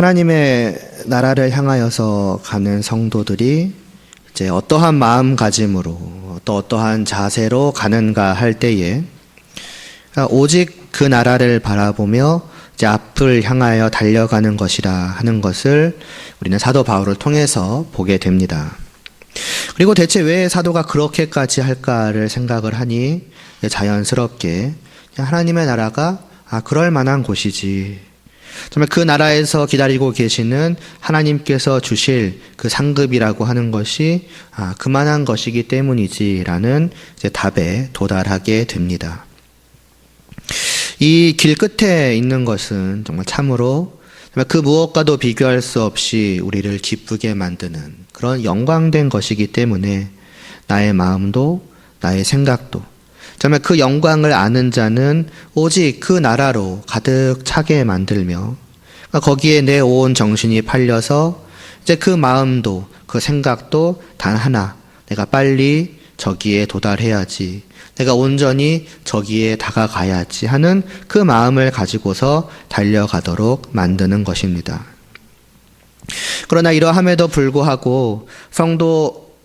하나님의 나라를 향하여서 가는 성도들이 이제 어떠한 마음가짐으로 또 어떠한 자세로 가는가 할 때에 오직 그 나라를 바라보며 이제 앞을 향하여 달려가는 것이라 하는 것을 우리는 사도 바울을 통해서 보게 됩니다. 그리고 대체 왜 사도가 그렇게까지 할까를 생각을 하니 자연스럽게 하나님의 나라가 그럴 만한 곳이지, 정말 그 나라에서 기다리고 계시는 하나님께서 주실 그 상급이라고 하는 것이 그만한 것이기 때문이지라는 이제 답에 도달하게 됩니다. 이 길 끝에 있는 것은 정말 참으로 그 무엇과도 비교할 수 없이 우리를 기쁘게 만드는 그런 영광된 것이기 때문에 나의 마음도 나의 생각도 정말 그 영광을 아는 자는 오직 그 나라로 가득 차게 만들며 거기에 내 온 정신이 팔려서 이제 그 마음도 그 생각도 단 하나, 내가 빨리 저기에 도달해야지, 내가 온전히 저기에 다가가야지 하는 그 마음을 가지고서 달려가도록 만드는 것입니다. 그러나 이러함에도 불구하고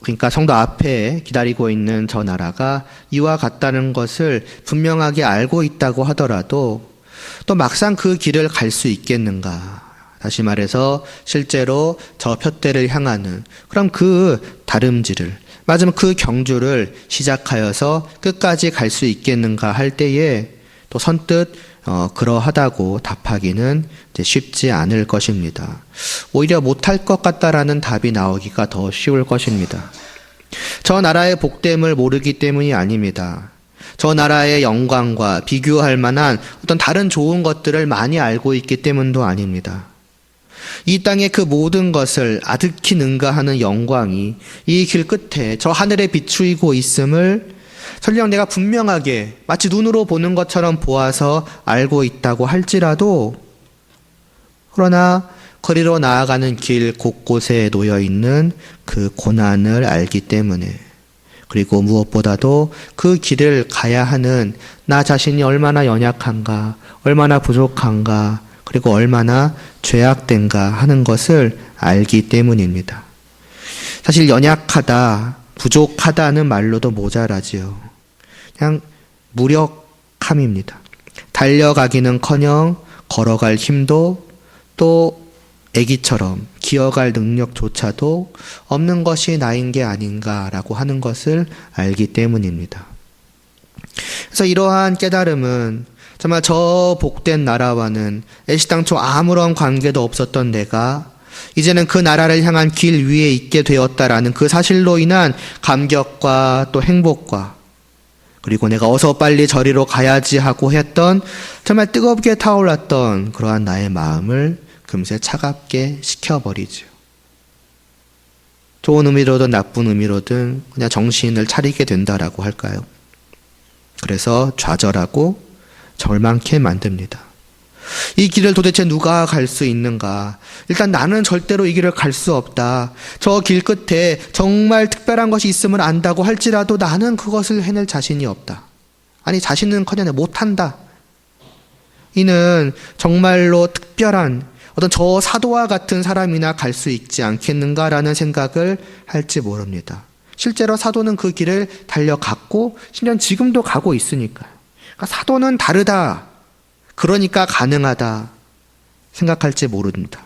그러니까 성도 앞에 기다리고 있는 저 나라가 이와 같다는 것을 분명하게 알고 있다고 하더라도 또 막상 그 길을 갈 수 있겠는가? 다시 말해서 실제로 저 표대를 향하는 그럼 그 다름질을, 맞으면 그 경주를 시작하여서 끝까지 갈 수 있겠는가 할 때에 또 선뜻 그러하다고 답하기는 이제 쉽지 않을 것입니다. 오히려 못할 것 같다라는 답이 나오기가 더 쉬울 것입니다. 저 나라의 복됨을 모르기 때문이 아닙니다. 저 나라의 영광과 비교할 만한 어떤 다른 좋은 것들을 많이 알고 있기 때문도 아닙니다. 이 땅의 그 모든 것을 아득히 능가하는 영광이 이 길 끝에 저 하늘에 비추이고 있음을 설령 내가 분명하게 마치 눈으로 보는 것처럼 보아서 알고 있다고 할지라도, 그러나 거리로 나아가는 길 곳곳에 놓여있는 그 고난을 알기 때문에, 그리고 무엇보다도 그 길을 가야 하는 나 자신이 얼마나 연약한가, 얼마나 부족한가, 그리고 얼마나 죄악된가 하는 것을 알기 때문입니다. 사실 연약하다, 부족하다는 말로도 모자라지요. 그냥 무력함입니다. 달려가기는커녕 걸어갈 힘도 또 애기처럼 기어갈 능력조차도 없는 것이 나인 게 아닌가라고 하는 것을 알기 때문입니다. 그래서 이러한 깨달음은 정말 저 복된 나라와는 애시당초 아무런 관계도 없었던 내가 이제는 그 나라를 향한 길 위에 있게 되었다라는 그 사실로 인한 감격과 또 행복과, 그리고 내가 어서 빨리 저리로 가야지 하고 했던 정말 뜨겁게 타올랐던 그러한 나의 마음을 금세 차갑게 식혀버리죠. 좋은 의미로든 나쁜 의미로든 그냥 정신을 차리게 된다라고 할까요? 그래서 좌절하고 절망케 만듭니다. 이 길을 도대체 누가 갈 수 있는가? 일단 나는 절대로 이 길을 갈 수 없다. 저 길 끝에 정말 특별한 것이 있음을 안다고 할지라도 나는 그것을 해낼 자신이 없다. 아니, 자신은커녕 못한다. 이는 정말로 특별한 어떤 저 사도와 같은 사람이나 갈 수 있지 않겠는가라는 생각을 할지 모릅니다. 실제로 사도는 그 길을 달려갔고 심지어 지금도 가고 있으니까요. 그러니까 사도는 다르다, 그러니까 가능하다 생각할지 모릅니다.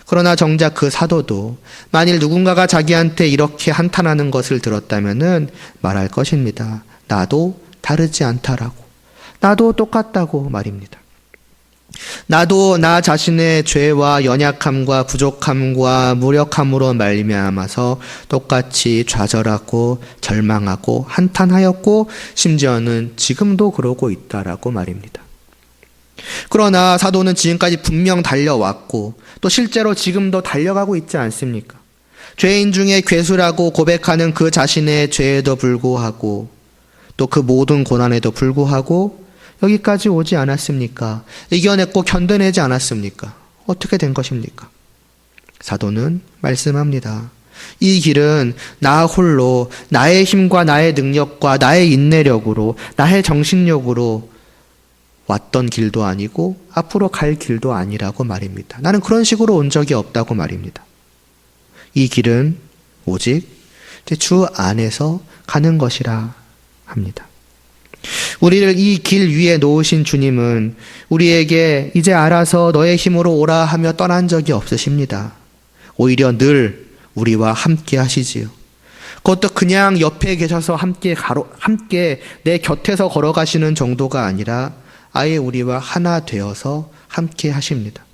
그러나 정작 그 사도도 만일 누군가가 자기한테 이렇게 한탄하는 것을 들었다면은 말할 것입니다. 나도 다르지 않다라고, 나도 똑같다고 말입니다. 나도 나 자신의 죄와 연약함과 부족함과 무력함으로 말미암아서 똑같이 좌절하고 절망하고 한탄하였고 심지어는 지금도 그러고 있다라고 말입니다. 그러나 사도는 지금까지 분명 달려왔고 또 실제로 지금도 달려가고 있지 않습니까? 죄인 중에 괴수라고 고백하는 그 자신의 죄에도 불구하고 또 그 모든 고난에도 불구하고 여기까지 오지 않았습니까? 이겨냈고 견뎌내지 않았습니까? 어떻게 된 것입니까? 사도는 말씀합니다. 이 길은 나 홀로 나의 힘과 나의 능력과 나의 인내력으로 나의 정신력으로 왔던 길도 아니고 앞으로 갈 길도 아니라고 말입니다. 나는 그런 식으로 온 적이 없다고 말입니다. 이 길은 오직 주 안에서 가는 것이라 합니다. 우리를 이 길 위에 놓으신 주님은 우리에게 이제 알아서 너의 힘으로 오라 하며 떠난 적이 없으십니다. 오히려 늘 우리와 함께 하시지요. 그것도 그냥 옆에 계셔서 함께 내 곁에서 걸어가시는 정도가 아니라 아예 우리와 하나 되어서 함께 하십니다.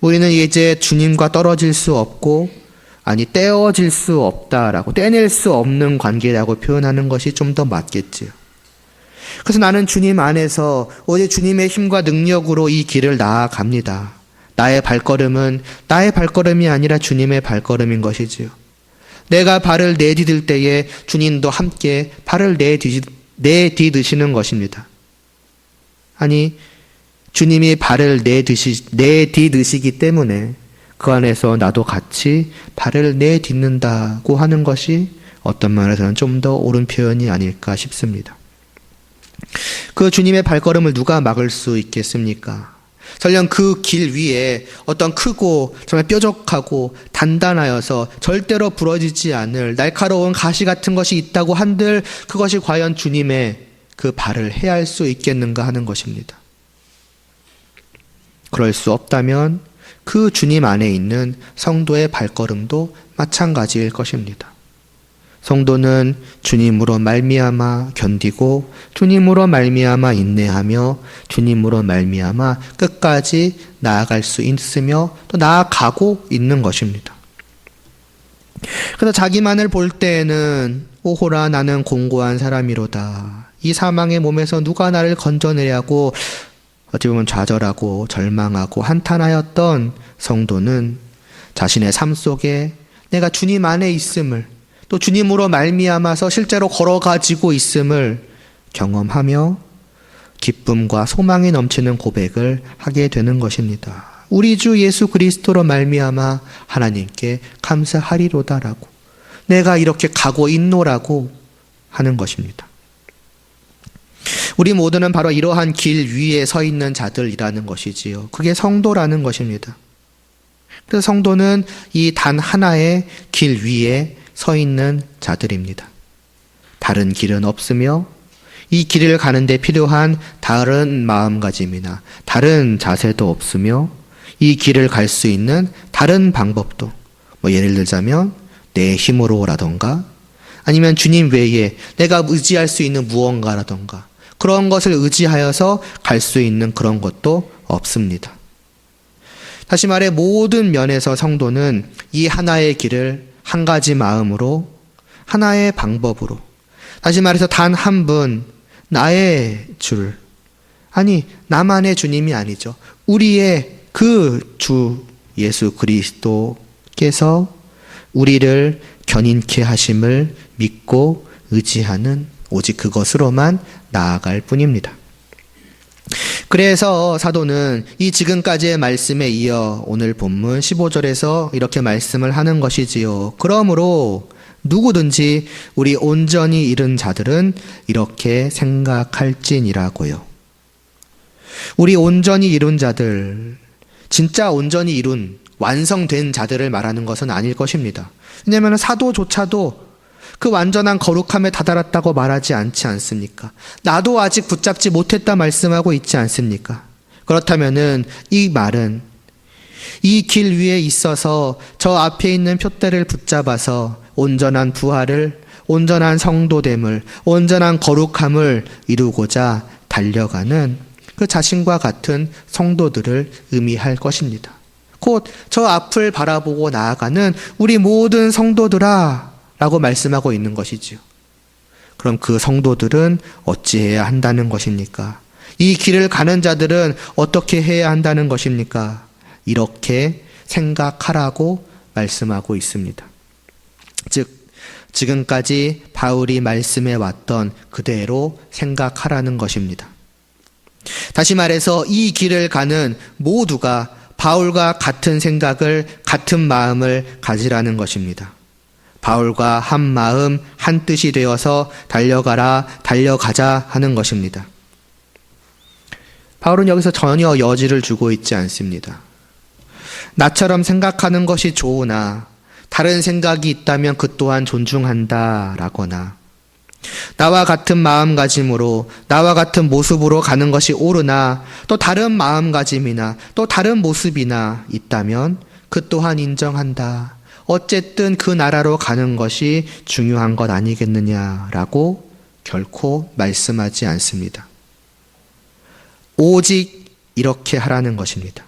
우리는 이제 주님과 떨어질 수 없고 떼어질 수 없다라고, 떼낼 수 없는 관계라고 표현하는 것이 좀 더 맞겠지요. 그래서 나는 주님 안에서 오직 주님의 힘과 능력으로 이 길을 나아갑니다. 나의 발걸음은 나의 발걸음이 아니라 주님의 발걸음인 것이지요. 내가 발을 내디딜 때에 주님도 함께 발을 내디드시는 것입니다. 아니, 주님이 발을 내디드시기 때문에 그 안에서 나도 같이 발을 내딛는다고 하는 것이 어떤 면에서는 좀 더 옳은 표현이 아닐까 싶습니다. 그 주님의 발걸음을 누가 막을 수 있겠습니까? 설령 그 길 위에 어떤 크고 정말 뾰족하고 단단하여서 절대로 부러지지 않을 날카로운 가시 같은 것이 있다고 한들 그것이 과연 주님의 그 발을 해할 수 있겠는가 하는 것입니다. 그럴 수 없다면 그 주님 안에 있는 성도의 발걸음도 마찬가지일 것입니다. 성도는 주님으로 말미암아 견디고 주님으로 말미암아 인내하며 주님으로 말미암아 끝까지 나아갈 수 있으며 또 나아가고 있는 것입니다. 그래서 자기만을 볼 때에는 오호라 나는 공고한 사람이로다. 이 사망의 몸에서 누가 나를 건져내려고 어찌 보면 좌절하고 절망하고 한탄하였던 성도는 자신의 삶 속에 내가 주님 안에 있음을 또 주님으로 말미암아서 실제로 걸어가지고 있음을 경험하며 기쁨과 소망이 넘치는 고백을 하게 되는 것입니다. 우리 주 예수 그리스도로 말미암아 하나님께 감사하리로다라고, 내가 이렇게 가고 있노라고 하는 것입니다. 우리 모두는 바로 이러한 길 위에 서 있는 자들이라는 것이지요. 그게 성도라는 것입니다. 그래서 성도는 이 단 하나의 길 위에 서 있는 자들입니다. 다른 길은 없으며 이 길을 가는데 필요한 다른 마음가짐이나 다른 자세도 없으며 이 길을 갈 수 있는 다른 방법도 예를 들자면 내 힘으로라던가 아니면 주님 외에 내가 의지할 수 있는 무언가라던가 그런 것을 의지하여서 갈 수 있는 그런 것도 없습니다. 다시 말해 모든 면에서 성도는 이 하나의 길을 한 가지 마음으로 하나의 방법으로 다시 말해서 단 한 분 나의 줄 아니 나만의 주님이 아니죠. 우리의 그 주 예수 그리스도께서 우리를 견인케 하심을 믿고 의지하는 오직 그것으로만 나아갈 뿐입니다. 그래서 사도는 이 지금까지의 말씀에 이어 오늘 본문 15절에서 이렇게 말씀을 하는 것이지요. 그러므로 누구든지 우리 온전히 이룬 자들은 이렇게 생각할지니라고요. 우리 온전히 이룬 자들, 진짜 온전히 이룬 완성된 자들을 말하는 것은 아닐 것입니다. 왜냐하면 사도조차도 그 완전한 거룩함에 다다랐다고 말하지 않지 않습니까? 나도 아직 붙잡지 못했다 말씀하고 있지 않습니까? 그렇다면은 이 말은 이 길 위에 있어서 저 앞에 있는 표대를 붙잡아서 온전한 부활을, 온전한 성도됨을, 온전한 거룩함을 이루고자 달려가는 그 자신과 같은 성도들을 의미할 것입니다. 곧 저 앞을 바라보고 나아가는 우리 모든 성도들아 라고 말씀하고 있는 것이지요. 그럼 그 성도들은 어찌해야 한다는 것입니까? 이 길을 가는 자들은 어떻게 해야 한다는 것입니까? 이렇게 생각하라고 말씀하고 있습니다. 즉 지금까지 바울이 말씀해 왔던 그대로 생각하라는 것입니다. 다시 말해서 이 길을 가는 모두가 바울과 같은 생각을, 같은 마음을 가지라는 것입니다. 바울과 한 마음, 한 뜻이 되어서 달려가자 하는 것입니다. 바울은 여기서 전혀 여지를 주고 있지 않습니다. 나처럼 생각하는 것이 좋으나 다른 생각이 있다면 그 또한 존중한다 라거나, 나와 같은 마음가짐으로 나와 같은 모습으로 가는 것이 옳으나 또 다른 마음가짐이나 또 다른 모습이나 있다면 그 또한 인정한다. 어쨌든 그 나라로 가는 것이 중요한 것 아니겠느냐라고 결코 말씀하지 않습니다. 오직 이렇게 하라는 것입니다.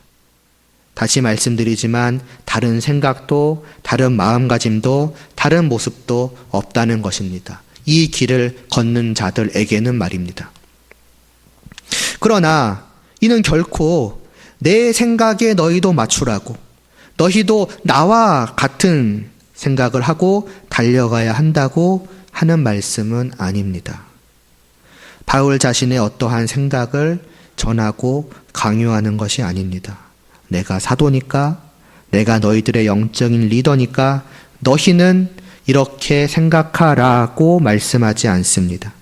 다시 말씀드리지만 다른 생각도 다른 마음가짐도 다른 모습도 없다는 것입니다. 이 길을 걷는 자들에게는 말입니다. 그러나 이는 결코 내 생각에 너희도 맞추라고, 너희도 나와 같은 생각을 하고 달려가야 한다고 하는 말씀은 아닙니다. 바울 자신의 어떠한 생각을 전하고 강요하는 것이 아닙니다. 내가 사도니까, 내가 너희들의 영적인 리더니까 너희는 이렇게 생각하라고 말씀하지 않습니다.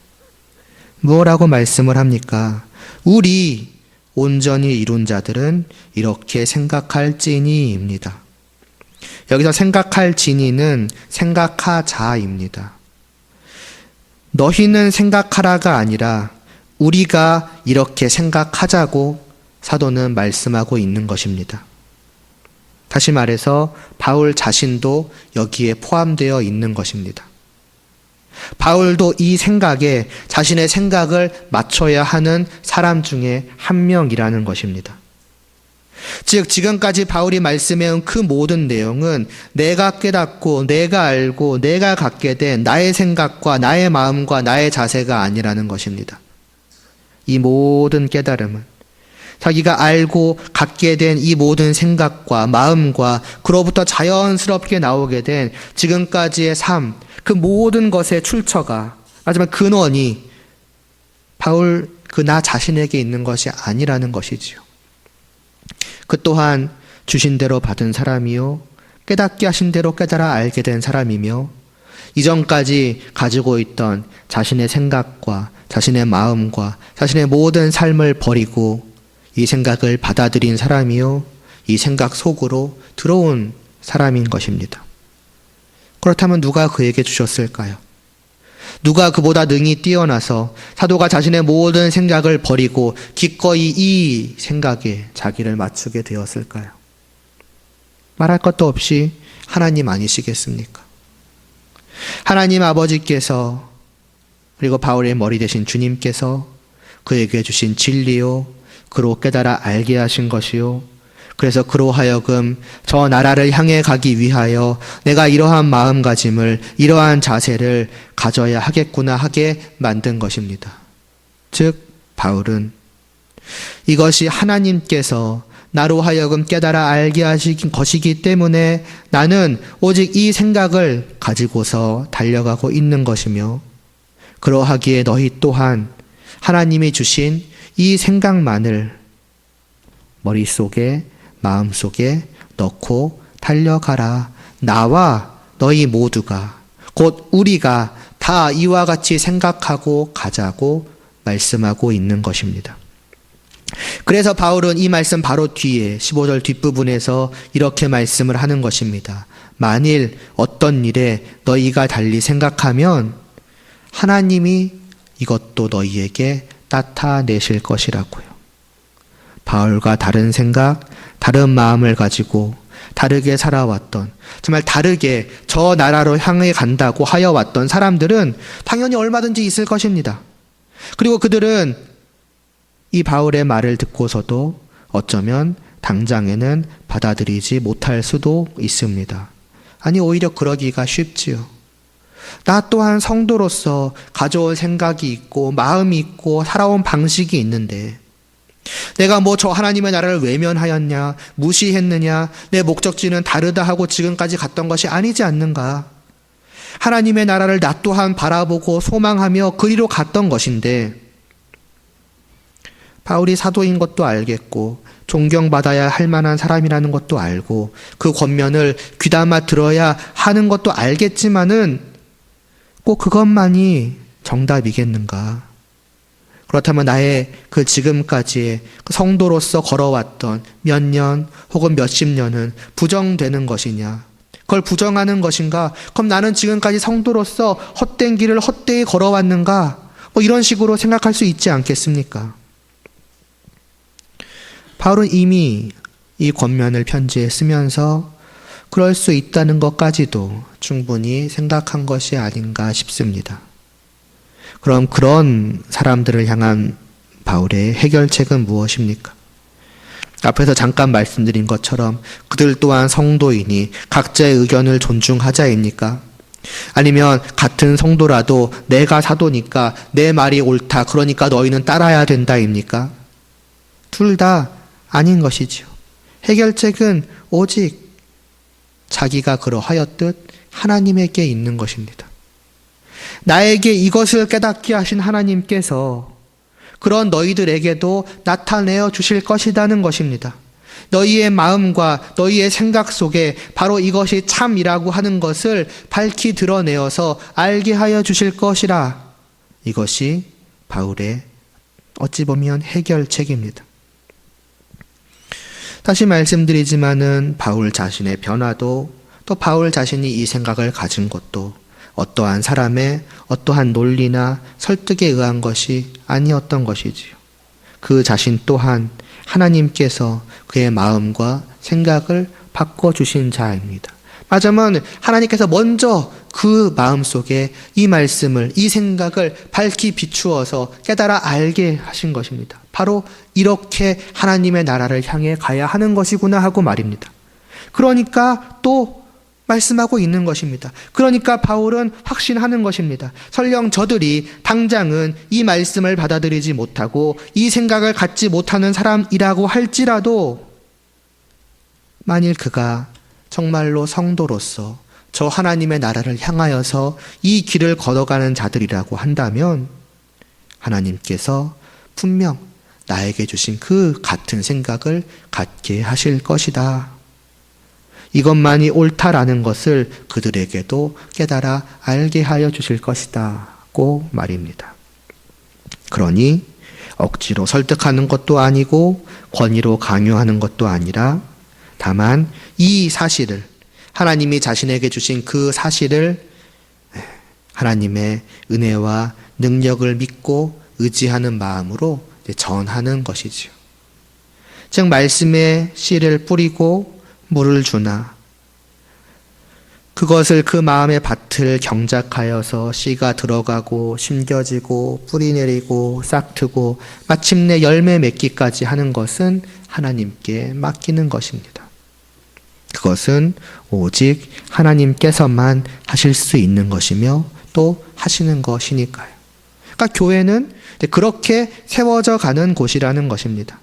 무엇라고 말씀을 합니까? 우리 온전히 이룬 자들은 이렇게 생각할지니입니다. 여기서 생각할지니는 생각하자입니다. 너희는 생각하라가 아니라 우리가 이렇게 생각하자고 사도는 말씀하고 있는 것입니다. 다시 말해서 바울 자신도 여기에 포함되어 있는 것입니다. 바울도 이 생각에 자신의 생각을 맞춰야 하는 사람 중에 한 명이라는 것입니다. 즉 지금까지 바울이 말씀해온 그 모든 내용은 내가 깨닫고 내가 알고 내가 갖게 된 나의 생각과 나의 마음과 나의 자세가 아니라는 것입니다. 이 모든 깨달음은 자기가 알고 갖게 된 이 모든 생각과 마음과 그로부터 자연스럽게 나오게 된 지금까지의 삶, 그 모든 것의 출처가, 하지만 근원이 바울 그 나 자신에게 있는 것이 아니라는 것이지요. 그 또한 주신 대로 받은 사람이요, 깨닫게 하신 대로 깨달아 알게 된 사람이며, 이전까지 가지고 있던 자신의 생각과 자신의 마음과 자신의 모든 삶을 버리고 이 생각을 받아들인 사람이요, 이 생각 속으로 들어온 사람인 것입니다. 그렇다면 누가 그에게 주셨을까요? 누가 그보다 능히 뛰어나서 사도가 자신의 모든 생각을 버리고 기꺼이 이 생각에 자기를 맞추게 되었을까요? 말할 것도 없이 하나님 아니시겠습니까? 하나님 아버지께서, 그리고 바울의 머리 되신 주님께서 그에게 주신 진리요, 그로 깨달아 알게 하신 것이요, 그래서 그로 하여금 저 나라를 향해 가기 위하여 내가 이러한 마음가짐을, 이러한 자세를 가져야 하겠구나 하게 만든 것입니다. 즉 바울은 이것이 하나님께서 나로 하여금 깨달아 알게 하신 것이기 때문에 나는 오직 이 생각을 가지고서 달려가고 있는 것이며, 그러하기에 너희 또한 하나님이 주신 이 생각만을 머릿속에, 마음속에 넣고 달려가라. 나와 너희 모두가, 곧 우리가 다 이와 같이 생각하고 가자고 말씀하고 있는 것입니다. 그래서 바울은 이 말씀 바로 뒤에 15절 뒷부분에서 이렇게 말씀을 하는 것입니다. 만일 어떤 일에 너희가 달리 생각하면 하나님이 이것도 너희에게 나타내실 것이라고요. 바울과 다른 생각, 다른 마음을 가지고 다르게 살아왔던, 정말 다르게 저 나라로 향해 간다고 하여 왔던 사람들은 당연히 얼마든지 있을 것입니다. 그리고 그들은 이 바울의 말을 듣고서도 어쩌면 당장에는 받아들이지 못할 수도 있습니다. 아니, 오히려 그러기가 쉽지요. 나 또한 성도로서 가져올 생각이 있고 마음이 있고 살아온 방식이 있는데 내가 뭐 저 하나님의 나라를 외면하였냐, 무시했느냐, 내 목적지는 다르다 하고 지금까지 갔던 것이 아니지 않는가. 하나님의 나라를 나 또한 바라보고 소망하며 그리로 갔던 것인데, 바울이 사도인 것도 알겠고 존경받아야 할 만한 사람이라는 것도 알고 그 권면을 귀담아 들어야 하는 것도 알겠지만은 꼭 그것만이 정답이겠는가? 그렇다면 나의 그 지금까지의 그 성도로서 걸어왔던 몇 년 혹은 몇십 년은 부정되는 것이냐? 그걸 부정하는 것인가? 그럼 나는 지금까지 성도로서 헛된 길을 헛되이 걸어왔는가? 이런 식으로 생각할 수 있지 않겠습니까? 바울은 이미 이 권면을 편지에 쓰면서 그럴 수 있다는 것까지도 충분히 생각한 것이 아닌가 싶습니다. 그럼 그런 사람들을 향한 바울의 해결책은 무엇입니까? 앞에서 잠깐 말씀드린 것처럼 그들 또한 성도이니 각자의 의견을 존중하자입니까? 아니면 같은 성도라도 내가 사도니까 내 말이 옳다, 그러니까 너희는 따라야 된다입니까? 둘 다 아닌 것이지요. 해결책은 오직 자기가 그러하였듯 하나님에게 있는 것입니다. 나에게 이것을 깨닫게 하신 하나님께서 그런 너희들에게도 나타내어 주실 것이라는 것입니다. 너희의 마음과 너희의 생각 속에 바로 이것이 참이라고 하는 것을 밝히 드러내어서 알게 하여 주실 것이라. 이것이 바울의 어찌 보면 해결책입니다. 다시 말씀드리지만은 바울 자신의 변화도 또 바울 자신이 이 생각을 가진 것도 어떠한 사람의 어떠한 논리나 설득에 의한 것이 아니었던 것이지요. 그 자신 또한 하나님께서 그의 마음과 생각을 바꿔주신 자입니다. 맞으면 하나님께서 먼저 그 마음속에 이 말씀을, 이 생각을 밝히 비추어서 깨달아 알게 하신 것입니다. 바로 이렇게 하나님의 나라를 향해 가야 하는 것이구나 하고 말입니다. 그러니까 또 말씀하고 있는 것입니다. 그러니까 바울은 확신하는 것입니다. 설령 저들이 당장은 이 말씀을 받아들이지 못하고 이 생각을 갖지 못하는 사람이라고 할지라도 만일 그가 정말로 성도로서 저 하나님의 나라를 향하여서 이 길을 걸어가는 자들이라고 한다면 하나님께서 분명 나에게 주신 그 같은 생각을 갖게 하실 것이다. 이것만이 옳다라는 것을 그들에게도 깨달아 알게 하여 주실 것이다고 말입니다. 그러니 억지로 설득하는 것도 아니고 권위로 강요하는 것도 아니라 다만 이 사실을, 하나님이 자신에게 주신 그 사실을 하나님의 은혜와 능력을 믿고 의지하는 마음으로 전하는 것이지요. 즉 말씀에 씨를 뿌리고 물을 주나 그것을 그 마음의 밭을 경작하여서 씨가 들어가고 심겨지고 뿌리 내리고 싹트고 마침내 열매 맺기까지 하는 것은 하나님께 맡기는 것입니다. 그것은 오직 하나님께서만 하실 수 있는 것이며 또 하시는 것이니까요. 그러니까 교회는 그렇게 세워져 가는 곳이라는 것입니다.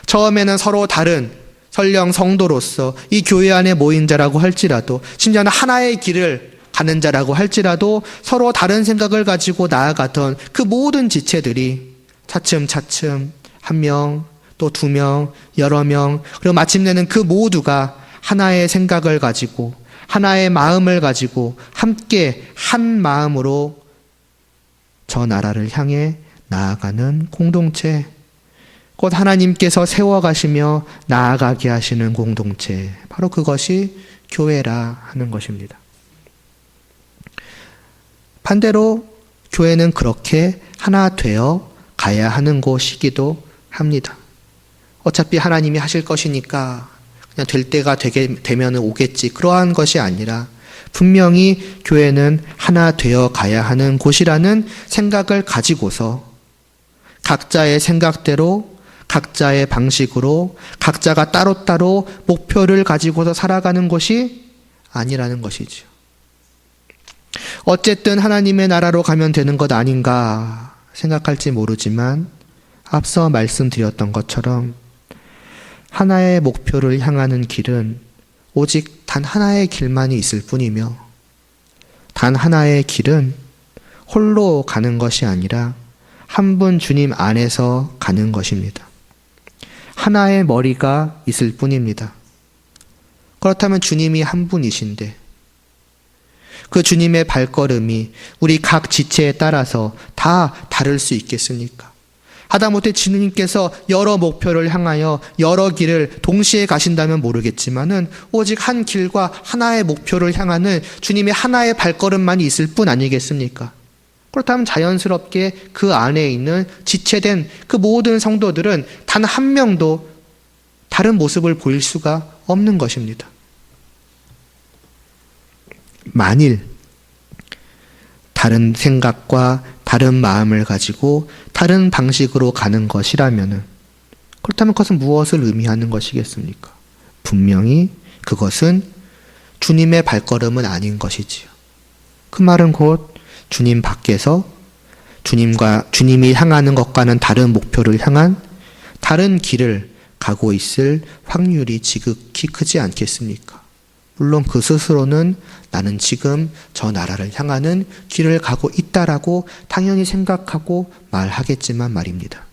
처음에는 서로 다른 설령 성도로서 이 교회 안에 모인 자라고 할지라도 심지어는 하나의 길을 가는 자라고 할지라도 서로 다른 생각을 가지고 나아가던 그 모든 지체들이 차츰차츰 한 명, 또 두 명, 여러 명, 그리고 마침내는 그 모두가 하나의 생각을 가지고 하나의 마음을 가지고 함께 한 마음으로 저 나라를 향해 나아가는 공동체, 곧 하나님께서 세워가시며 나아가게 하시는 공동체, 바로 그것이 교회라 하는 것입니다. 반대로 교회는 그렇게 하나 되어 가야 하는 곳이기도 합니다. 어차피 하나님이 하실 것이니까 그냥 될 때가 되면 오겠지, 그러한 것이 아니라 분명히 교회는 하나 되어 가야 하는 곳이라는 생각을 가지고서 각자의 생각대로 각자의 방식으로 각자가 따로따로 목표를 가지고서 살아가는 것이 아니라는 것이죠. 어쨌든 하나님의 나라로 가면 되는 것 아닌가 생각할지 모르지만 앞서 말씀드렸던 것처럼 하나의 목표를 향하는 길은 오직 단 하나의 길만이 있을 뿐이며 단 하나의 길은 홀로 가는 것이 아니라 한 분 주님 안에서 가는 것입니다. 하나의 머리가 있을 뿐입니다. 그렇다면 주님이 한 분이신데 그 주님의 발걸음이 우리 각 지체에 따라서 다 다를 수 있겠습니까? 하다못해 주님께서 여러 목표를 향하여 여러 길을 동시에 가신다면 모르겠지만은 오직 한 길과 하나의 목표를 향하는 주님의 하나의 발걸음만이 있을 뿐 아니겠습니까? 그렇다면 자연스럽게 그 안에 있는 지체된 그 모든 성도들은 단 한 명도 다른 모습을 보일 수가 없는 것입니다. 만일 다른 생각과 다른 마음을 가지고 다른 방식으로 가는 것이라면은, 그렇다면 그것은 무엇을 의미하는 것이겠습니까? 분명히 그것은 주님의 발걸음은 아닌 것이지요. 그 말은 곧 주님 밖에서 주님이 향하는 것과는 다른 목표를 향한 다른 길을 가고 있을 확률이 지극히 크지 않겠습니까? 물론 그 스스로는 나는 지금 저 나라를 향하는 길을 가고 있다라고 당연히 생각하고 말하겠지만 말입니다.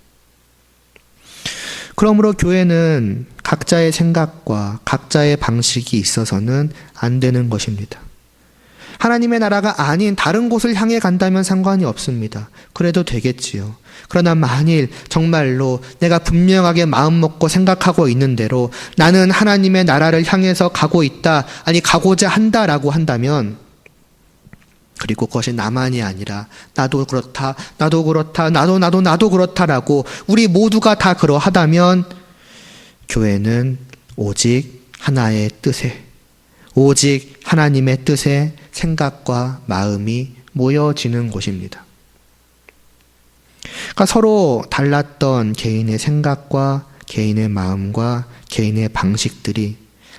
그러므로 교회는 각자의 생각과 각자의 방식이 있어서는 안 되는 것입니다. 하나님의 나라가 아닌 다른 곳을 향해 간다면 상관이 없습니다. 그래도 되겠지요. 그러나 만일 정말로 내가 분명하게 마음 먹고 생각하고 있는 대로 나는 하나님의 나라를 향해서 가고 있다, 아니 가고자 한다라고 한다면, 그리고 그것이 나만이 아니라 나도 그렇다, 나도 그렇다, 나도 그렇다라고 우리 모두가 다 그러하다면 교회는 오직 하나의 뜻에, 오직 하나님의 뜻에 생각과 마음이 모여지는 곳입니다. 그러니까 서로 달랐던 개인의 생각과 개인의 마음과 개인의 방식들이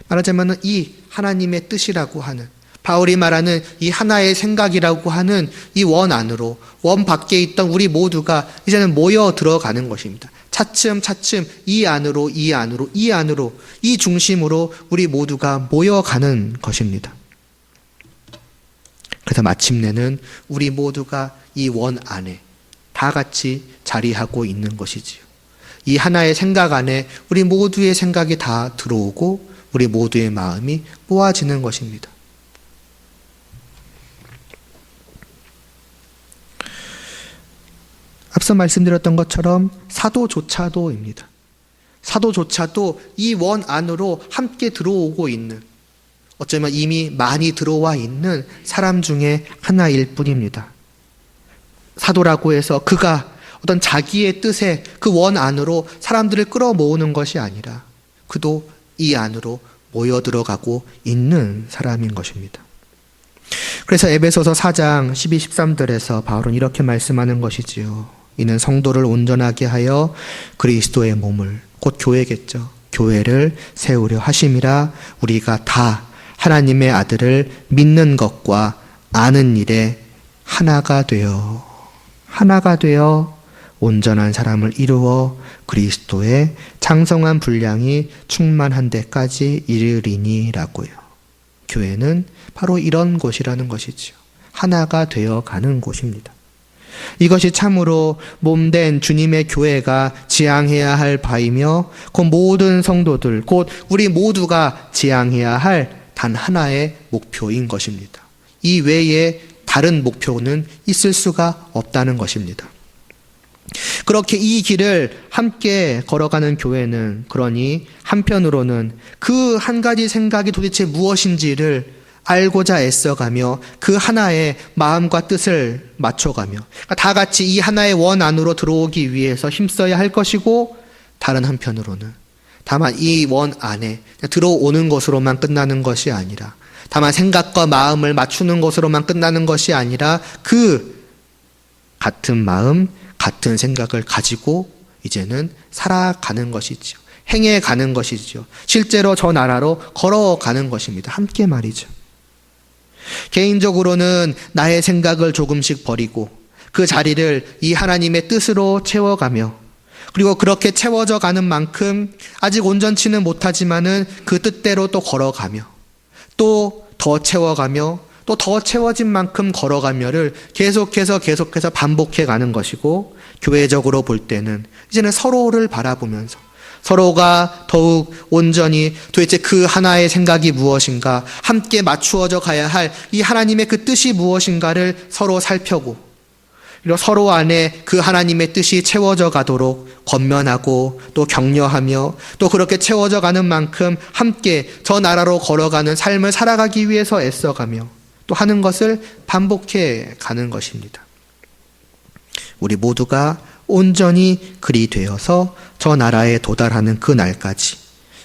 말하자면 이 하나님의 뜻이라고 하는, 바울이 말하는 이 하나의 생각이라고 하는 이 원 안으로, 원 밖에 있던 우리 모두가 이제는 모여 들어가는 것입니다. 차츰 이 안으로 이 중심으로 우리 모두가 모여가는 것입니다. 그래서 마침내는 우리 모두가 이 원 안에 다 같이 자리하고 있는 것이지요. 이 하나의 생각 안에 우리 모두의 생각이 다 들어오고 우리 모두의 마음이 모아지는 것입니다. 앞서 말씀드렸던 것처럼 사도조차도입니다. 사도조차도 이 원 안으로 함께 들어오고 있는, 어쩌면 이미 많이 들어와 있는 사람 중에 하나일 뿐입니다. 사도라고 해서 그가 어떤 자기의 뜻에 그 원 안으로 사람들을 끌어모으는 것이 아니라 그도 이 안으로 모여 들어가고 있는 사람인 것입니다. 그래서 에베소서 4장 12, 13절에서 바울은 이렇게 말씀하는 것이지요. 이는 성도를 온전하게 하여 그리스도의 몸을, 곧 교회겠죠, 교회를 세우려 하심이라. 우리가 다 하나님의 아들을 믿는 것과 아는 일에 하나가 되어 온전한 사람을 이루어 그리스도의 장성한 분량이 충만한 데까지 이르리니라고요. 교회는 바로 이런 곳이라는 것이지요. 하나가 되어 가는 곳입니다. 이것이 참으로 몸된 주님의 교회가 지향해야 할 바이며 그 모든 성도들, 곧 우리 모두가 지향해야 할 단 하나의 목표인 것입니다. 이 외에 다른 목표는 있을 수가 없다는 것입니다. 그렇게 이 길을 함께 걸어가는 교회는 그러니 한편으로는 그 한 가지 생각이 도대체 무엇인지를 알고자 애써가며 그 하나의 마음과 뜻을 맞춰가며 다 같이 이 하나의 원 안으로 들어오기 위해서 힘써야 할 것이고, 다른 한편으로는 다만 이 원 안에 들어오는 것으로만 끝나는 것이 아니라, 다만 생각과 마음을 맞추는 것으로만 끝나는 것이 아니라 그 같은 마음, 같은 생각을 가지고 이제는 살아가는 것이죠. 행해가는 것이죠. 실제로 저 나라로 걸어가는 것입니다. 함께 말이죠. 개인적으로는 나의 생각을 조금씩 버리고 그 자리를 이 하나님의 뜻으로 채워가며, 그리고 그렇게 채워져 가는 만큼 아직 온전치는 못하지만은 그 뜻대로 또 걸어가며, 또 더 채워가며, 또 더 채워진 만큼 걸어가며를 계속해서 반복해 가는 것이고, 교회적으로 볼 때는 이제는 서로를 바라보면서 서로가 더욱 온전히 도대체 그 하나의 생각이 무엇인가, 함께 맞추어져 가야 할 이 하나님의 그 뜻이 무엇인가를 서로 살펴고, 그리고 서로 안에 그 하나님의 뜻이 채워져 가도록 권면하고 또 격려하며 또 그렇게 채워져 가는 만큼 함께 저 나라로 걸어가는 삶을 살아가기 위해서 애써가며 또 하는 것을 반복해 가는 것입니다. 우리 모두가 온전히 그리 되어서 저 나라에 도달하는 그 날까지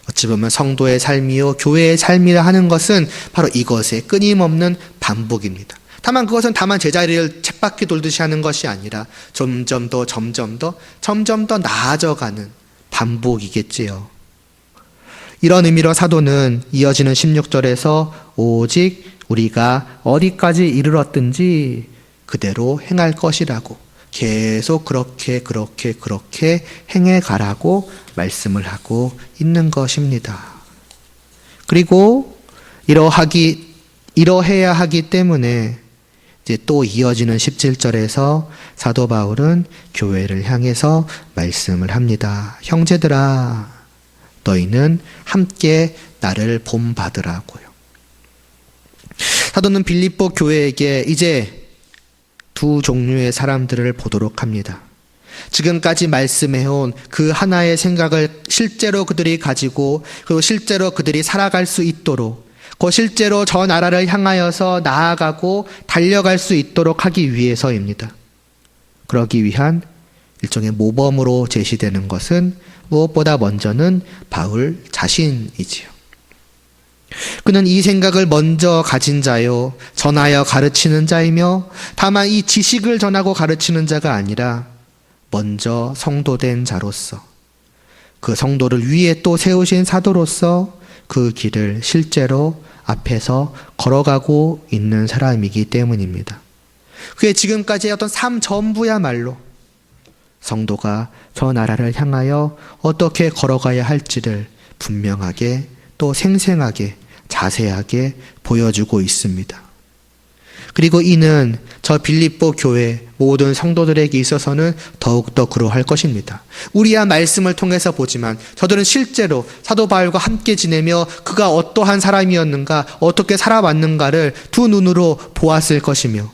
어찌 보면 성도의 삶이요 교회의 삶이라 하는 것은 바로 이것의 끊임없는 반복입니다. 다만 그것은 제자리를 쳇바퀴 돌듯이 하는 것이 아니라 점점 더 나아져가는 반복이겠지요. 이런 의미로 사도는 이어지는 16절에서 오직 우리가 어디까지 이르렀든지 그대로 행할 것이라고 계속 그렇게 행해 가라고 말씀을 하고 있는 것입니다. 그리고 이러해야 하기 때문에 이제 또 이어지는 17절에서 사도 바울은 교회를 향해서 말씀을 합니다. 형제들아, 너희는 함께 나를 본받으라고요. 사도는 빌립보 교회에게 이제 두 종류의 사람들을 보도록 합니다. 지금까지 말씀해온 그 하나의 생각을 실제로 그들이 가지고 그리고 실제로 그들이 살아갈 수 있도록 실제로 저 나라를 향하여서 나아가고 달려갈 수 있도록 하기 위해서입니다. 그러기 위한 일종의 모범으로 제시되는 것은 무엇보다 먼저는 바울 자신이지요. 그는 이 생각을 먼저 가진 자요, 전하여 가르치는 자이며 다만 이 지식을 전하고 가르치는 자가 아니라 먼저 성도된 자로서 그 성도를 위에 또 세우신 사도로서 그 길을 실제로 앞에서 걸어가고 있는 사람이기 때문입니다. 그의 지금까지의 어떤 삶 전부야말로 성도가 저 나라를 향하여 어떻게 걸어가야 할지를 분명하게 또 생생하게 자세하게 보여주고 있습니다. 그리고 이는 저 빌립보 교회 모든 성도들에게 있어서는 더욱더 그러할 것입니다. 우리야 말씀을 통해서 보지만 저들은 실제로 사도 바울과 함께 지내며 그가 어떠한 사람이었는가, 어떻게 살아왔는가를 두 눈으로 보았을 것이며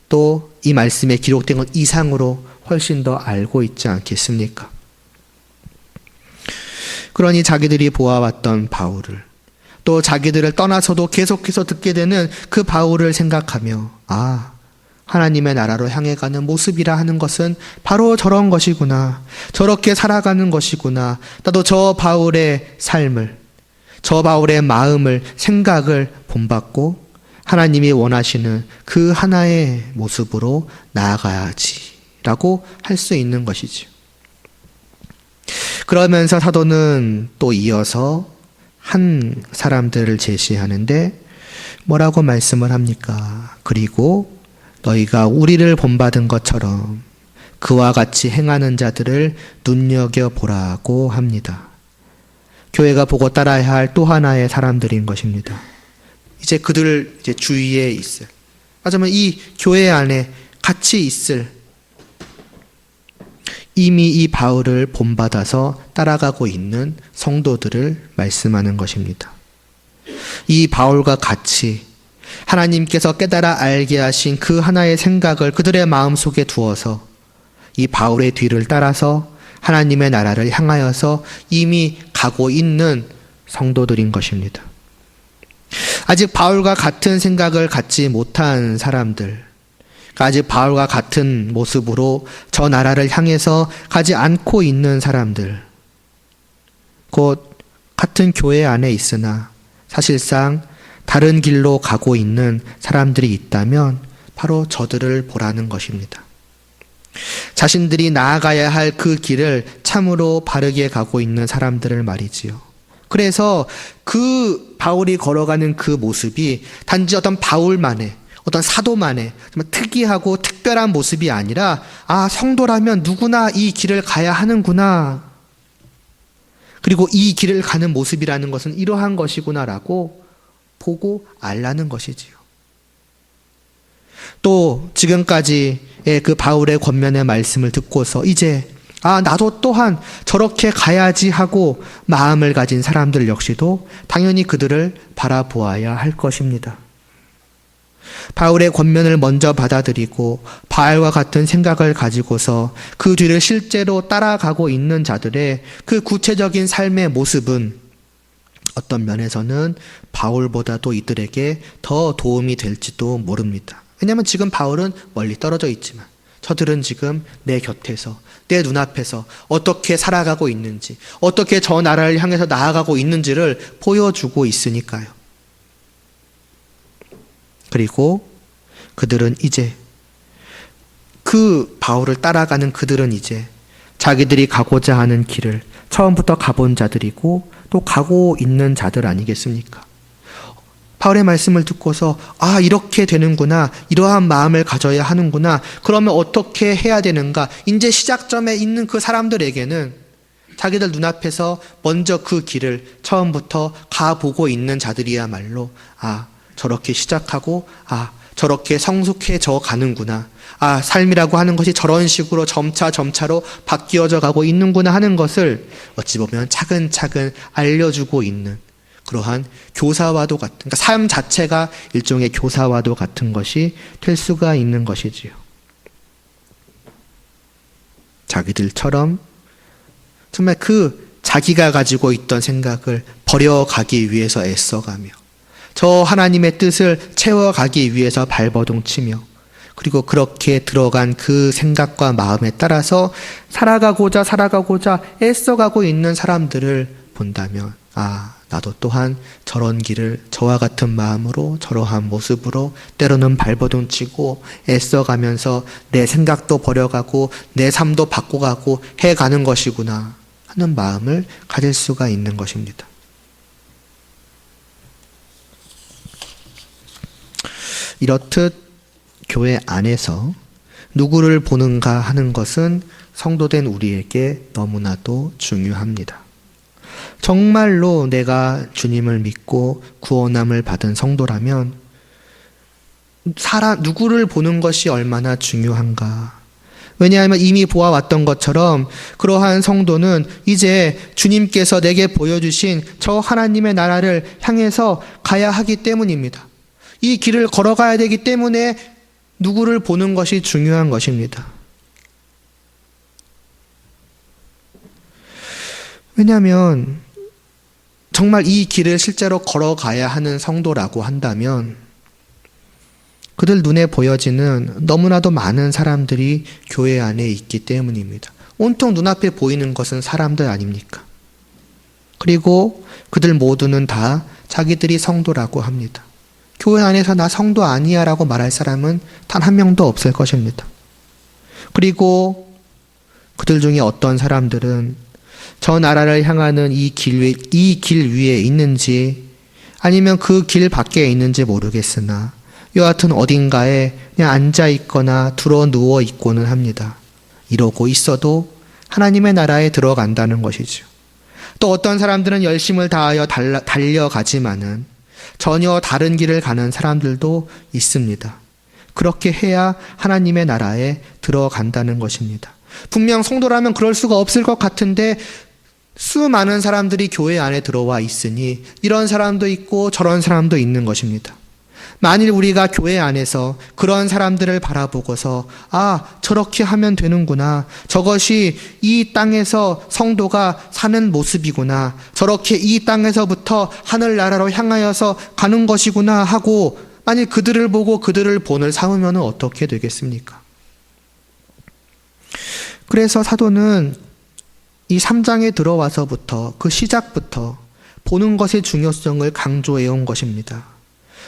또 이 말씀에 기록된 것 이상으로 훨씬 더 알고 있지 않겠습니까? 그러니 자기들이 보아왔던 바울을 또 자기들을 떠나서도 계속해서 듣게 되는 그 바울을 생각하며 하나님의 나라로 향해 가는 모습이라 하는 것은 바로 저런 것이구나. 저렇게 살아가는 것이구나. 나도 저 바울의 삶을, 저 바울의 마음을, 생각을 본받고 하나님이 원하시는 그 하나의 모습으로 나아가야지라고 할 수 있는 것이죠. 그러면서 사도는 또 이어서 한 사람들을 제시하는데 뭐라고 말씀을 합니까? 그리고 너희가 우리를 본받은 것처럼 그와 같이 행하는 자들을 눈여겨보라고 합니다. 교회가 보고 따라야 할 또 하나의 사람들인 것입니다. 이제 그들 주위에 있을, 하지만 이 교회 안에 같이 있을, 이미 이 바울을 본받아서 따라가고 있는 성도들을 말씀하는 것입니다. 이 바울과 같이 하나님께서 깨달아 알게 하신 그 하나의 생각을 그들의 마음속에 두어서 이 바울의 뒤를 따라서 하나님의 나라를 향하여서 이미 가고 있는 성도들인 것입니다. 아직 바울과 같은 생각을 갖지 못한 사람들, 아직 바울과 같은 모습으로 저 나라를 향해서 가지 않고 있는 사람들, 곧 같은 교회 안에 있으나 사실상 다른 길로 가고 있는 사람들이 있다면 바로 저들을 보라는 것입니다. 자신들이 나아가야 할 그 길을 참으로 바르게 가고 있는 사람들을 말이지요. 그래서 그 바울이 걸어가는 그 모습이 단지 어떤 바울만의, 어떤 사도만의 특이하고 특별한 모습이 아니라 성도라면 누구나 이 길을 가야 하는구나. 그리고 이 길을 가는 모습이라는 것은 이러한 것이구나라고 보고 알라는 것이지요. 또 지금까지의 그 바울의 권면의 말씀을 듣고서 이제 나도 또한 저렇게 가야지 하고 마음을 가진 사람들 역시도 당연히 그들을 바라보아야 할 것입니다. 바울의 권면을 먼저 받아들이고 바알과 같은 생각을 가지고서 그 뒤를 실제로 따라가고 있는 자들의 그 구체적인 삶의 모습은 어떤 면에서는 바울보다도 이들에게 더 도움이 될지도 모릅니다. 왜냐하면 지금 바울은 멀리 떨어져 있지만 저들은 지금 내 곁에서, 내 눈앞에서 어떻게 살아가고 있는지, 어떻게 저 나라를 향해서 나아가고 있는지를 보여주고 있으니까요. 그리고 그들은 이제, 그 바울을 따라가는 그들은 이제 자기들이 가고자 하는 길을 처음부터 가본 자들이고 또 가고 있는 자들 아니겠습니까? 바울의 말씀을 듣고서 이렇게 되는구나, 이러한 마음을 가져야 하는구나, 그러면 어떻게 해야 되는가, 이제 시작점에 있는 그 사람들에게는 자기들 눈앞에서 먼저 그 길을 처음부터 가보고 있는 자들이야말로 저렇게 시작하고 저렇게 성숙해져 가는구나, 삶이라고 하는 것이 저런 식으로 점차로 바뀌어져 가고 있는구나 하는 것을 어찌 보면 차근차근 알려주고 있는 그러한 교사와도 같은, 그러니까 삶 자체가 일종의 교사와도 같은 것이 될 수가 있는 것이지요. 자기들처럼 정말 그 자기가 가지고 있던 생각을 버려가기 위해서 애써가며 저 하나님의 뜻을 채워가기 위해서 발버둥치며 그리고 그렇게 들어간 그 생각과 마음에 따라서 살아가고자 애써가고 있는 사람들을 본다면 나도 또한 저런 길을 저와 같은 마음으로 저러한 모습으로 때로는 발버둥치고 애써가면서 내 생각도 버려가고 내 삶도 바꿔가고 해가는 것이구나 하는 마음을 가질 수가 있는 것입니다. 이렇듯 교회 안에서 누구를 보는가 하는 것은 성도된 우리에게 너무나도 중요합니다. 정말로 내가 주님을 믿고 구원함을 받은 성도라면 누구를 보는 것이 얼마나 중요한가. 왜냐하면 이미 보아왔던 것처럼 그러한 성도는 이제 주님께서 내게 보여주신 저 하나님의 나라를 향해서 가야 하기 때문입니다. 이 길을 걸어가야 되기 때문에 누구를 보는 것이 중요한 것입니다. 왜냐하면 정말 이 길을 실제로 걸어가야 하는 성도라고 한다면 그들 눈에 보여지는 너무나도 많은 사람들이 교회 안에 있기 때문입니다. 온통 눈앞에 보이는 것은 사람들 아닙니까? 그리고 그들 모두는 다 자기들이 성도라고 합니다. 교회 안에서 나 성도 아니야 라고 말할 사람은 단 한 명도 없을 것입니다. 그리고 그들 중에 어떤 사람들은 저 나라를 향하는 이 길 위에 있는지 아니면 그 길 밖에 있는지 모르겠으나 여하튼 어딘가에 그냥 앉아 있거나 들어 누워 있고는 합니다. 이러고 있어도 하나님의 나라에 들어간다는 것이죠. 또 어떤 사람들은 열심을 다하여 달려가지만은 전혀 다른 길을 가는 사람들도 있습니다. 그렇게 해야 하나님의 나라에 들어간다는 것입니다. 분명 성도라면 그럴 수가 없을 것 같은데 수많은 사람들이 교회 안에 들어와 있으니 이런 사람도 있고 저런 사람도 있는 것입니다. 만일 우리가 교회 안에서 그런 사람들을 바라보고서 저렇게 하면 되는구나, 저것이 이 땅에서 성도가 사는 모습이구나, 저렇게 이 땅에서부터 하늘나라로 향하여서 가는 것이구나 하고 만일 그들을 보고 그들을 본을 삼으면 어떻게 되겠습니까? 그래서 사도는 이 3장에 들어와서부터 그 시작부터 보는 것의 중요성을 강조해 온 것입니다.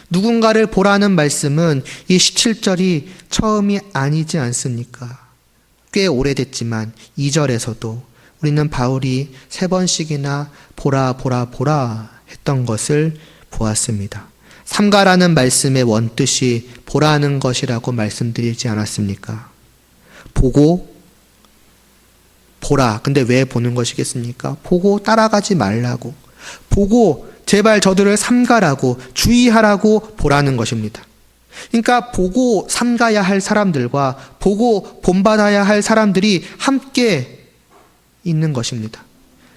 누군가를 보라는 말씀은 이 17절이 처음이 아니지 않습니까? 꽤 오래됐지만 2절에서도 우리는 바울이 3번씩이나 보라 했던 것을 보았습니다. 삼가라는 말씀의 원뜻이 보라는 것이라고 말씀드리지 않았습니까? 보고 보라. 근데 왜 보는 것이겠습니까? 보고 따라가지 말라고. 보고 제발 저들을 삼가라고, 주의하라고 보라는 것입니다. 그러니까 보고 삼가야 할 사람들과 보고 본받아야 할 사람들이 함께 있는 것입니다.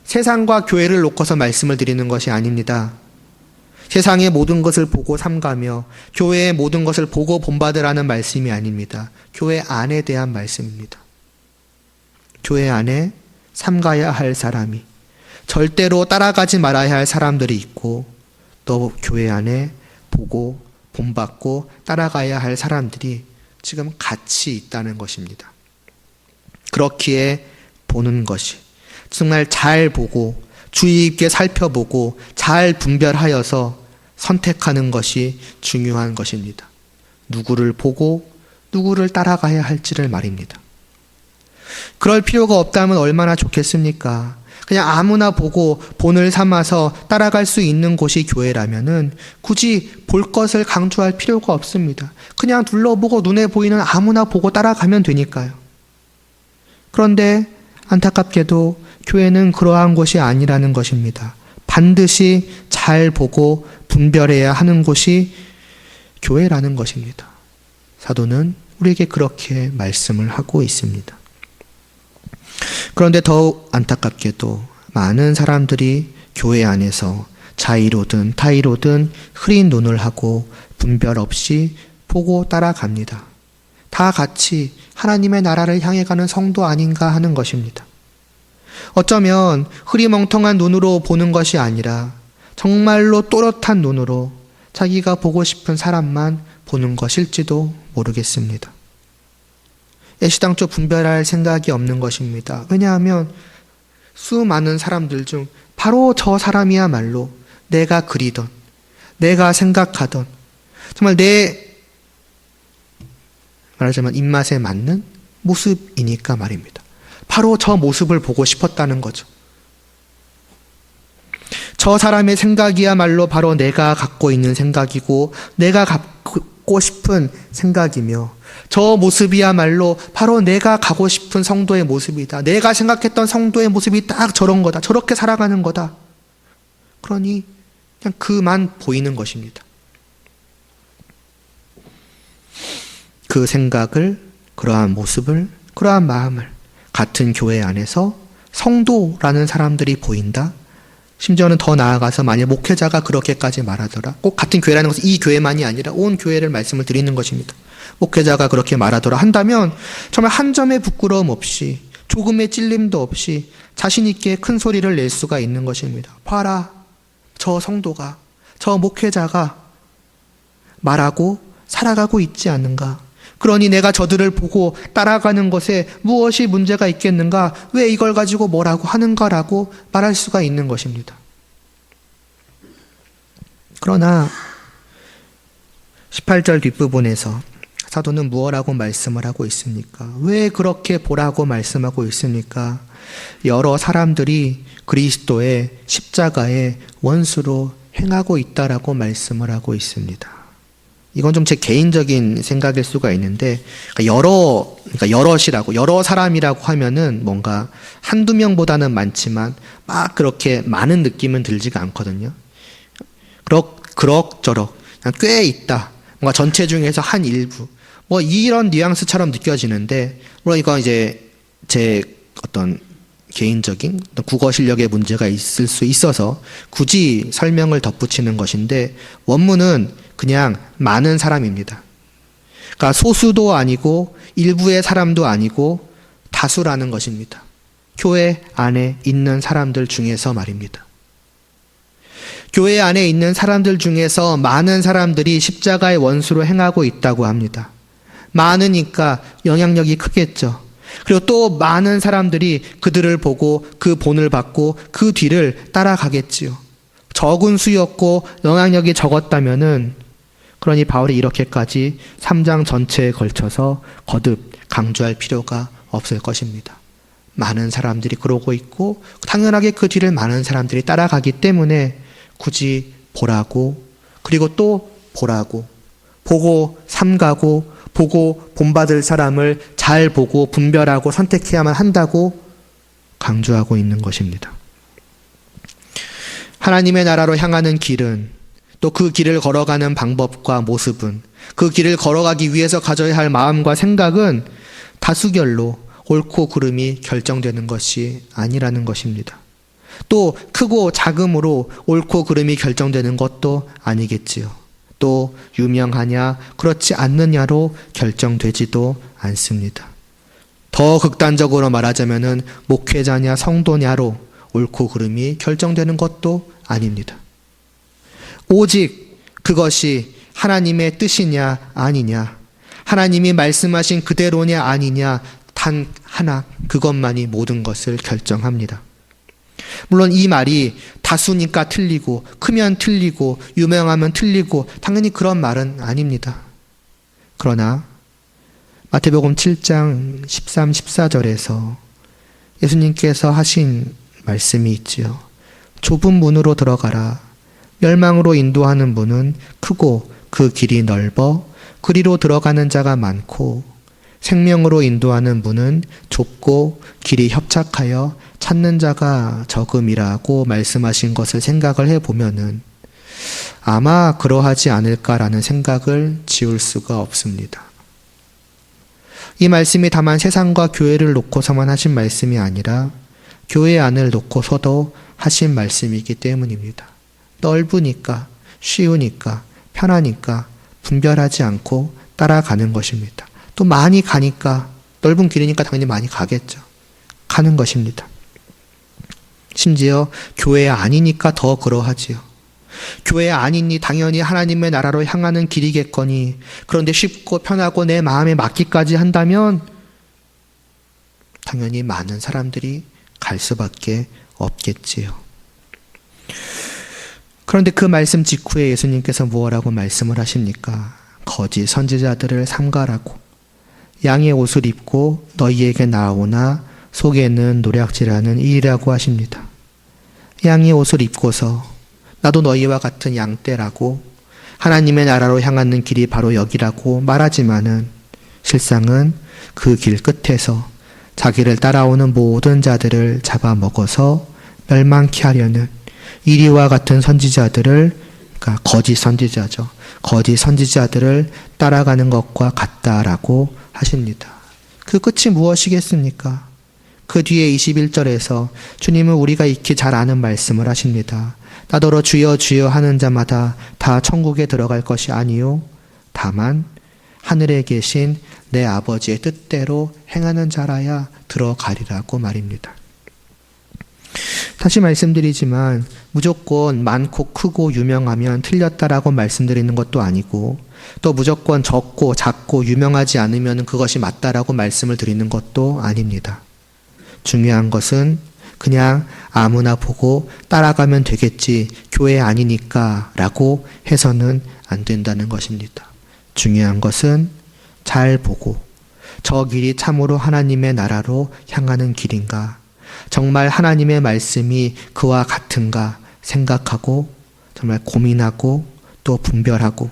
세상과 교회를 놓고서 말씀을 드리는 것이 아닙니다. 세상의 모든 것을 보고 삼가며 교회의 모든 것을 보고 본받으라는 말씀이 아닙니다. 교회 안에 대한 말씀입니다. 교회 안에 삼가야 할 사람이, 절대로 따라가지 말아야 할 사람들이 있고, 또 교회 안에 보고 본받고 따라가야 할 사람들이 지금 같이 있다는 것입니다. 그렇기에 보는 것이, 정말 잘 보고 주의 깊게 살펴보고 잘 분별하여서 선택하는 것이 중요한 것입니다. 누구를 보고 누구를 따라가야 할지를 말입니다. 그럴 필요가 없다면 얼마나 좋겠습니까? 그냥 아무나 보고 본을 삼아서 따라갈 수 있는 곳이 교회라면은 굳이 볼 것을 강조할 필요가 없습니다. 그냥 둘러보고 눈에 보이는 아무나 보고 따라가면 되니까요. 그런데 안타깝게도 교회는 그러한 곳이 아니라는 것입니다. 반드시 잘 보고 분별해야 하는 곳이 교회라는 것입니다. 사도는 우리에게 그렇게 말씀을 하고 있습니다. 그런데 더욱 안타깝게도 많은 사람들이 교회 안에서 자의로든 타의로든 흐린 눈을 하고 분별 없이 보고 따라갑니다. 다 같이 하나님의 나라를 향해 가는 성도 아닌가 하는 것입니다. 어쩌면 흐리멍텅한 눈으로 보는 것이 아니라 정말로 또렷한 눈으로 자기가 보고 싶은 사람만 보는 것일지도 모르겠습니다. 애시당초 분별할 생각이 없는 것입니다. 왜냐하면 수많은 사람들 중 바로 저 사람이야말로 내가 그리던, 내가 생각하던, 정말 내 말하자면 입맛에 맞는 모습이니까 말입니다. 바로 저 모습을 보고 싶었다는 거죠. 저 사람의 생각이야말로 바로 내가 갖고 있는 생각이고 내가 갖고 싶은 생각이며, 저 모습이야말로 바로 내가 가고 싶은 성도의 모습이다. 내가 생각했던 성도의 모습이 딱 저런 거다. 저렇게 살아가는 거다. 그러니 그냥 그만 보이는 것입니다. 그 생각을, 그러한 모습을, 그러한 마음을 같은 교회 안에서 성도라는 사람들이 보인다? 심지어는 더 나아가서 만약 목회자가 그렇게까지 말하더라. 꼭 같은 교회라는 것은 이 교회만이 아니라 온 교회를 말씀을 드리는 것입니다. 목회자가 그렇게 말하더라 한다면 정말 한 점의 부끄러움 없이, 조금의 찔림도 없이 자신 있게 큰 소리를 낼 수가 있는 것입니다. 봐라, 저 성도가, 저 목회자가 말하고 살아가고 있지 않는가. 그러니 내가 저들을 보고 따라가는 것에 무엇이 문제가 있겠는가? 왜 이걸 가지고 뭐라고 하는가라고 말할 수가 있는 것입니다. 그러나 18절 뒷부분에서 사도는 무엇라고 말씀을 하고 있습니까? 왜 그렇게 보라고 말씀하고 있습니까? 여러 사람들이 그리스도의 십자가의 원수로 행하고 있다라고 말씀을 하고 있습니다. 이건 좀 제 개인적인 생각일 수가 있는데, 여럿이라고, 여러 사람이라고 하면은 뭔가 한두 명보다는 많지만 막 그렇게 많은 느낌은 들지가 않거든요. 그럭저럭 그냥 꽤 있다. 뭔가 전체 중에서 한 일부. 뭐 이런 뉘앙스처럼 느껴지는데, 물론 이건 이제 제 어떤 개인적인 국어 실력의 문제가 있을 수 있어서 굳이 설명을 덧붙이는 것인데, 원문은 그냥 많은 사람입니다. 그러니까 소수도 아니고 일부의 사람도 아니고 다수라는 것입니다. 교회 안에 있는 사람들 중에서 말입니다. 교회 안에 있는 사람들 중에서 많은 사람들이 십자가의 원수로 행하고 있다고 합니다. 많으니까 영향력이 크겠죠. 그리고 또 많은 사람들이 그들을 보고 그 본을 받고 그 뒤를 따라가겠지요. 적은 수였고 영향력이 적었다면은, 그러니 바울이 이렇게까지 3장 전체에 걸쳐서 거듭 강조할 필요가 없을 것입니다. 많은 사람들이 그러고 있고 당연하게 그 뒤를 많은 사람들이 따라가기 때문에 굳이 보라고, 그리고 또 보라고, 보고 삼가고 보고 본받을 사람을 잘 보고 분별하고 선택해야만 한다고 강조하고 있는 것입니다. 하나님의 나라로 향하는 길은, 또 그 길을 걸어가는 방법과 모습은, 그 길을 걸어가기 위해서 가져야 할 마음과 생각은 다수결로 옳고 그름이 결정되는 것이 아니라는 것입니다. 또 크고 작음으로 옳고 그름이 결정되는 것도 아니겠지요. 또 유명하냐 그렇지 않느냐로 결정되지도 않습니다. 더 극단적으로 말하자면은 목회자냐 성도냐로 옳고 그름이 결정되는 것도 아닙니다. 오직 그것이 하나님의 뜻이냐 아니냐, 하나님이 말씀하신 그대로냐 아니냐, 단 하나 그것만이 모든 것을 결정합니다. 물론 이 말이 다수니까 틀리고 크면 틀리고 유명하면 틀리고 당연히 그런 말은 아닙니다. 그러나 마태복음 7장 13, 14절에서 예수님께서 하신 말씀이 있지요. 좁은 문으로 들어가라. 멸망으로 인도하는 문은 크고 그 길이 넓어 그리로 들어가는 자가 많고 생명으로 인도하는 문은 좁고 길이 협착하여 찾는 자가 적음이라고 말씀하신 것을 생각을 해보면은 아마 그러하지 않을까라는 생각을 지울 수가 없습니다. 이 말씀이 다만 세상과 교회를 놓고서만 하신 말씀이 아니라 교회 안을 놓고서도 하신 말씀이기 때문입니다. 넓으니까, 쉬우니까, 편하니까 분별하지 않고 따라가는 것입니다. 또 많이 가니까, 넓은 길이니까 당연히 많이 가겠죠. 가는 것입니다. 심지어 교회 아니니까 더 그러하지요. 교회 아니니 당연히 하나님의 나라로 향하는 길이겠거니, 그런데 쉽고 편하고 내 마음에 맞기까지 한다면 당연히 많은 사람들이 갈 수밖에 없겠지요. 그런데 그 말씀 직후에 예수님께서 무엇라고 말씀을 하십니까? 거짓 선지자들을 삼가라고. 양의 옷을 입고 너희에게 나오나 속에는 노략질하는 이라고 하십니다. 양의 옷을 입고서 나도 너희와 같은 양떼라고 하나님의 나라로 향하는 길이 바로 여기라고 말하지만은 실상은 그 길 끝에서 자기를 따라오는 모든 자들을 잡아먹어서 멸망케 하려는 이리와 같은 선지자들을, 그러니까 거짓 선지자죠. 거짓 선지자들을 따라가는 것과 같다라고 하십니다. 그 끝이 무엇이겠습니까? 그 뒤에 21절에서 주님은 우리가 익히 잘 아는 말씀을 하십니다. 나더러 주여 주여 하는 자마다 다 천국에 들어갈 것이 아니요 다만 하늘에 계신 내 아버지의 뜻대로 행하는 자라야 들어가리라고 말입니다. 다시 말씀드리지만 무조건 많고 크고 유명하면 틀렸다라고 말씀드리는 것도 아니고, 또 무조건 적고 작고 유명하지 않으면 그것이 맞다라고 말씀을 드리는 것도 아닙니다. 중요한 것은 그냥 아무나 보고 따라가면 되겠지, 교회 아니니까 라고 해서는 안 된다는 것입니다. 중요한 것은 잘 보고 저 길이 참으로 하나님의 나라로 향하는 길인가, 정말 하나님의 말씀이 그와 같은가 생각하고 정말 고민하고 또 분별하고,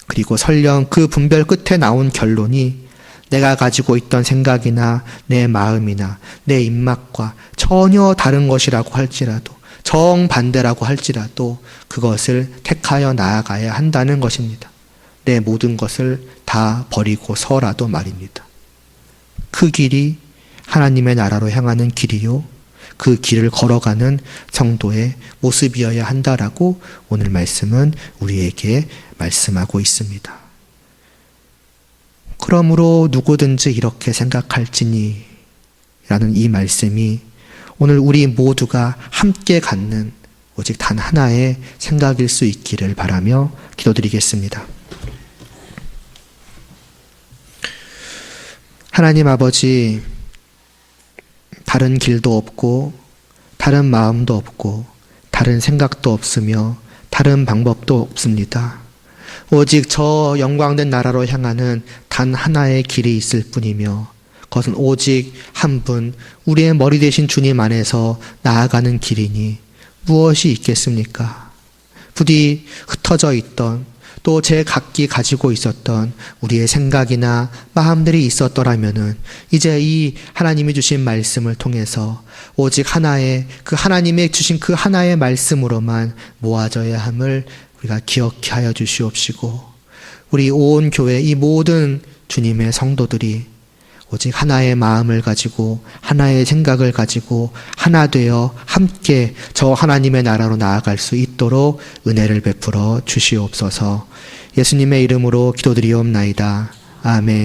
그리고 설령 그 분별 끝에 나온 결론이 내가 가지고 있던 생각이나 내 마음이나 내 입맛과 전혀 다른 것이라고 할지라도, 정반대라고 할지라도 그것을 택하여 나아가야 한다는 것입니다. 내 모든 것을 다 버리고서라도 말입니다. 그 길이 하나님의 나라로 향하는 길이요, 그 길을 걸어가는 성도의 모습이어야 한다라고 오늘 말씀은 우리에게 말씀하고 있습니다. 그러므로 누구든지 이렇게 생각할지니 라는 이 말씀이 오늘 우리 모두가 함께 갖는 오직 단 하나의 생각일 수 있기를 바라며 기도드리겠습니다. 하나님 아버지, 다른 길도 없고 다른 마음도 없고 다른 생각도 없으며 다른 방법도 없습니다. 오직 저 영광된 나라로 향하는 단 하나의 길이 있을 뿐이며 그것은 오직 한 분, 우리의 머리 되신 주님 안에서 나아가는 길이니 무엇이 있겠습니까? 부디 흩어져 있던, 또 제 각기 가지고 있었던 우리의 생각이나 마음들이 있었더라면은 이제 이 하나님이 주신 말씀을 통해서 오직 하나의, 그 하나님의 주신 그 하나의 말씀으로만 모아져야 함을 우리가 기억케 하여 주시옵시고, 우리 온 교회 이 모든 주님의 성도들이 오직 하나의 마음을 가지고 하나의 생각을 가지고 하나 되어 함께 저 하나님의 나라로 나아갈 수 있도록 은혜를 베풀어 주시옵소서. 예수님의 이름으로 기도드리옵나이다. 아멘.